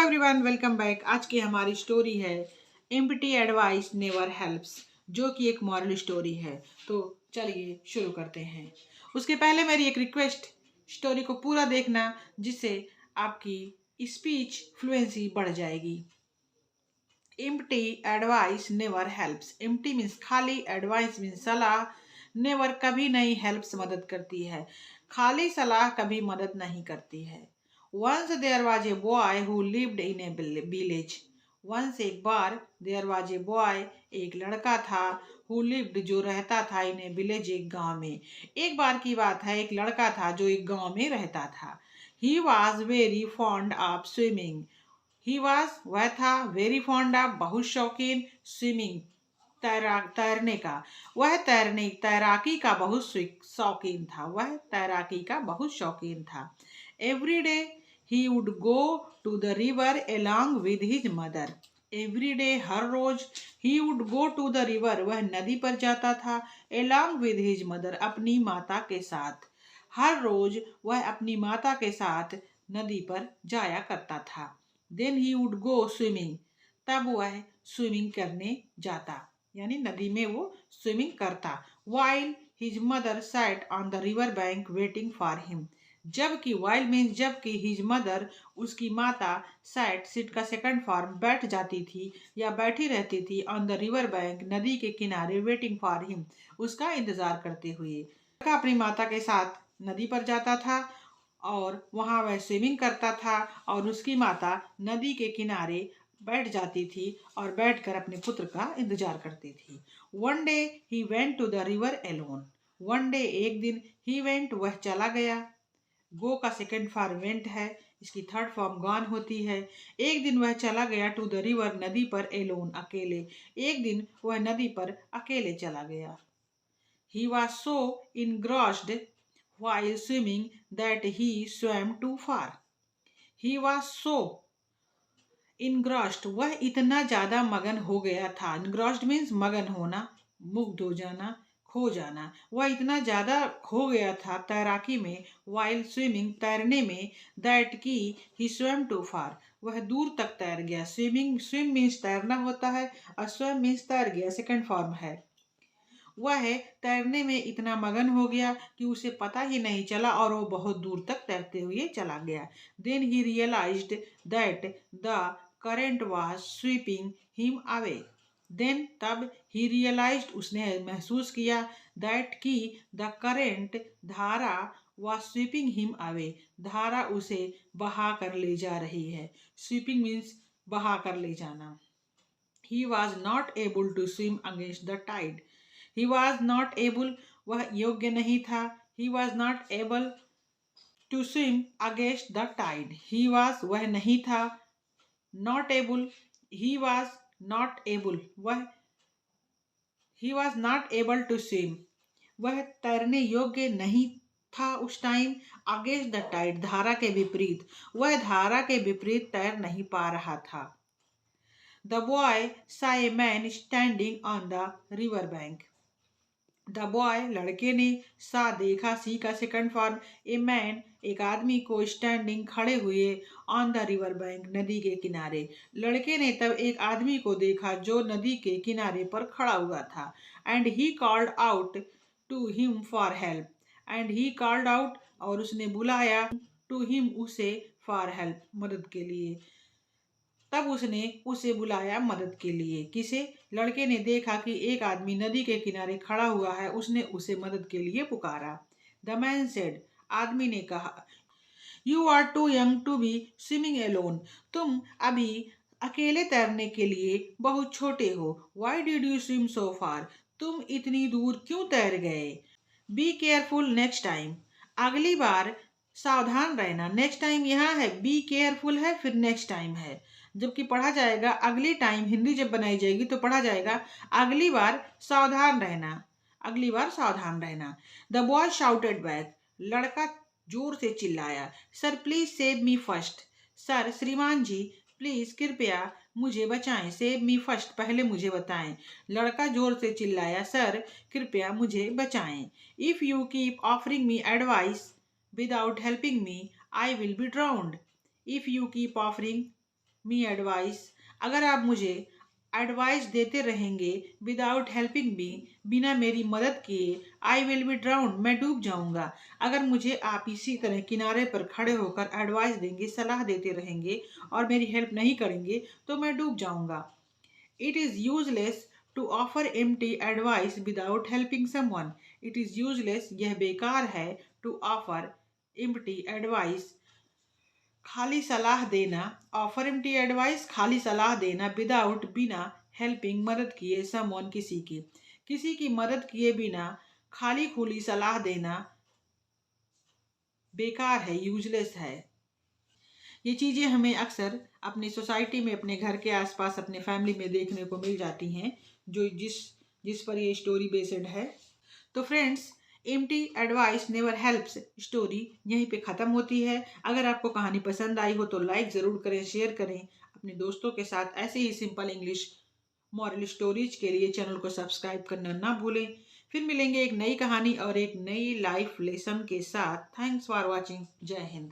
Everyone, welcome back. आज की हमारी स्टोरी है एम्प्टी एडवाइस नेवर हेल्प्स, जो कि एक मॉरल स्टोरी है। तो चलिए शुरू करते हैं। उसके पहले मेरी एक रिक्वेस्ट, स्टोरी को पूरा देखना, जिससे आपकी स्पीच फ्लुएंसी बढ़ जाएगी। Empty advice never helps. Empty means खाली, एडवाइस मीन्स सलाह, नेवर कभी नहीं, हेल्प्स मदद करती है। खाली सलाह कभी मदद नहीं करती है। Once there was a boy who lived in a village. Once एक बार there was a boy, एक लड़का था, who lived जो रहता था, in a village एक गांव में। एक बार की बात है, एक लड़का था जो एक गांव में रहता था। He was very fond of swimming. वह था very fond of बहुत शौकीन, swimming तैरने का। वह तैराकी का बहुत शौकीन था। Every day he would go to the river along with his mother. Every day हर रोज, he would go to the river वह नदी पर जाता था, along with his mother अपनी माता के साथ। हर रोज वह अपनी माता के साथ नदी पर जाया करता था। Then he would go swimming, तब वह स्विमिंग करने जाता, यानी नदी में वो स्विमिंग करता। While his mother sat on the river bank waiting for him. जबकि हिज मदर उसकी माता, सिट का सेकंड फॉर्म बैठ जाती थी या बैठी रहती थी, ऑन द रिवर बैंक नदी के किनारे, वेटिंग फॉर हिम उसका इंतजार करते हुए। लड़का अपनी माता के साथ नदी पर जाता था और वहां वह स्विमिंग करता था, और उसकी माता नदी के किनारे बैठ जाती थी और बैठकर अपने पुत्र का इंतजार करती थी। One day he went to the river alone. One day एक दिन, ही वेंट वह चला गया। गो का सेकंड फॉर्म वेंट है, इसकी थर्ड फॉर्म गॉन होती है। एक दिन वह चला गया टू द रिवर नदी पर, एलोन अकेले। एक दिन वह नदी पर अकेले चला गया। He was so engrossed while swimming that he swam too far. He was so engrossed, वह इतना ज्यादा मगन हो गया था। engrossed means मगन होना, मुग्ध हो जाना, खो जाना। वह इतना ज्यादा खो गया था तैराकी में, while swimming तैरने में, that कि he swam too far वह दूर तक तैर गया। swim means तैरना होता है, और swam means तैर गया, सेकंड फॉर्म है। वह तैरने में इतना मगन हो गया कि उसे पता ही नहीं चला और वो बहुत दूर तक तैरते हुए चला गया। Then he realised that the current was sweeping him away. Then तब, ही रियलाइज्ड उसने महसूस किया, दैट कि द करंट धारा, वाज स्वीपिंग हिम अवे धारा उसे बहा कर ले जा रही है। स्वीपिंग मीन्स बहा कर ले जाना। He was not able to swim against the tide. He was not able वह योग्य नहीं था। He was not able to swim against the tide. He was वह नहीं था, not able he was not able वह, he was not able to swim वह तैरने योग्य नहीं था उस टाइम। अगेंस्ट द टाइड धारा के विपरीत, वह धारा के विपरीत तैर नहीं पा रहा था। The boy saw a man standing on the river bank. The boy लड़के ने, सा देखा, सी का सेकंड फॉर्म, ए मैन एक आदमी को, स्टैंडिंग खड़े हुए, ऑन द रिवर बैंक नदी के किनारे। लड़के ने तब एक आदमी को देखा जो नदी के किनारे पर खड़ा हुआ था। And he called out to him for help. And he called out और उसने बुलाया, टू हिम उसे, फॉर हेल्प मदद के लिए। तब उसने उसे बुलाया मदद के लिए। किसे? लड़के ने देखा कि एक आदमी नदी के किनारे खड़ा हुआ है, उसने उसे मदद के लिए पुकारा। द मैन सेड आदमी ने कहा, you are too young to be swimming alone. तुम अभी अकेले तैरने के लिए बहुत छोटे हो। Why did you swim so far. तुम इतनी दूर क्यों तैर गए। Be careful next time. अगली बार सावधान रहना। नेक्स्ट टाइम यहाँ है, बी केयरफुल है, फिर नेक्स्ट टाइम है। जबकि पढ़ा जाएगा अगली टाइम, हिंदी जब बनाई जाएगी तो पढ़ा जाएगा अगली बार सावधान रहना, अगली बार सावधान रहना। The boy shouted back. लड़का जोर से चिल्लाया, sir please save me first. Sir श्रीमान जी, प्लीज कृपया मुझे बचाएं। सेव मी फर्स्ट पहले मुझे बताएं। लड़का जोर से चिल्लाया, सर कृपया मुझे बचाएं। If you keep offering me advice without helping me, I will be drowned. If you keep offering me advice, अगर आप मुझे एडवाइस देते रहेंगे विदाउट हेल्पिंग मी, बिना मेरी मदद किए, आई विल बी ड्राउंड, मैं डूब जाऊंगा। अगर मुझे आप इसी तरह किनारे पर खड़े होकर एडवाइस देंगे, सलाह देते रहेंगे और मेरी हेल्प नहीं करेंगे तो मैं डूब जाऊंगा। It is useless to offer empty advice without helping someone. It is useless, यह बेकार है, टू ऑफर एम्प्टी एडवाइस, खाली सलाह देना, ऑफर एम्प्टी एडवाइस, खाली सलाह देना, विदाउट बिना, हेल्पिंग मदद किए, समवन किसी की मदद किए बिना खाली खुली सलाह देना बेकार है, यूजलेस है। ये चीज़ें हमें अक्सर अपनी सोसाइटी में, अपने घर के आसपास, अपने फैमिली में देखने को मिल जाती हैं, जो जिस जिस पर ये स्टोरी बेस्ड है। तो friends, empty advice never helps story यहीं पे ख़त्म होती है। अगर आपको कहानी पसंद आई हो तो लाइक ज़रूर करें, शेयर करें अपने दोस्तों के साथ। ऐसे ही सिंपल इंग्लिश मॉरल स्टोरीज के लिए चैनल को सब्सक्राइब करना ना भूलें। फिर मिलेंगे एक नई कहानी और एक नई लाइफ लेसन के साथ। Thanks for watching. जय हिंद।